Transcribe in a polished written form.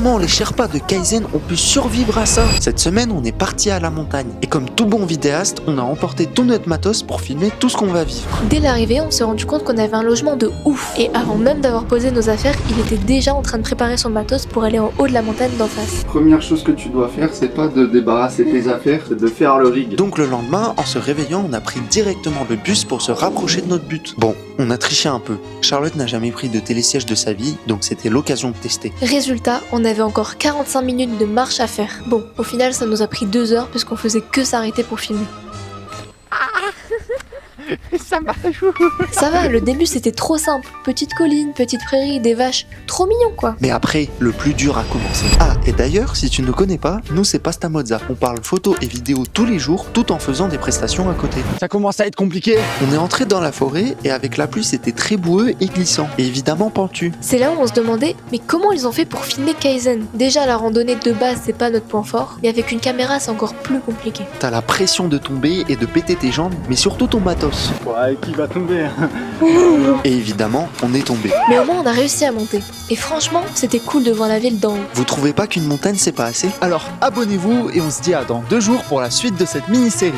comment les Sherpas de Kaizen ont pu survivre à ça? Cette semaine, on est parti à la montagne. Et comme tout bon vidéaste, on a emporté tout notre matos pour filmer tout ce qu'on va vivre. Dès l'arrivée, on s'est rendu compte qu'on avait un logement de ouf. Et avant même d'avoir posé nos affaires, il était déjà en train de préparer son matos pour aller en haut de la montagne d'en face. Première chose que tu dois faire, c'est pas de débarrasser tes affaires, c'est de faire le rig. Donc le lendemain, en se réveillant, on a pris directement le bus pour se rapprocher de notre but. Bon, on a triché un peu. Charlotte n'a jamais pris de télésiège de sa vie, donc c'était l'occasion de tester. Résultat, on avait encore 45 minutes de marche à faire. Bon, au final, ça nous a pris 2 heures puisqu'on faisait que s'arrêter pour filmer. Ça marche. Ça va, le début c'était trop simple. Petite colline, petite prairie, des vaches. Trop mignon quoi. Mais après, le plus dur a commencé. Ah, et d'ailleurs, si tu ne connais pas, nous c'est Pasta Mozza. On parle photo et vidéo tous les jours, tout en faisant des prestations à côté. Ça commence à être compliqué. On est entré dans la forêt et avec la pluie c'était très boueux et glissant. Et évidemment pentu. C'est là où on se demandait, mais comment ils ont fait pour filmer Kaizen? Déjà la randonnée de base c'est pas notre point fort, mais avec une caméra c'est encore plus compliqué. T'as la pression de tomber et de péter tes jambes, mais surtout ton matos. Ouais, qui va tomber? Et évidemment, on est tombé. Mais au moins on a réussi à monter. Et franchement, c'était cool de voir la ville d'en haut. Vous trouvez pas qu'une montagne c'est pas assez? Alors abonnez-vous et on se dit à dans 2 jours pour la suite de cette mini-série.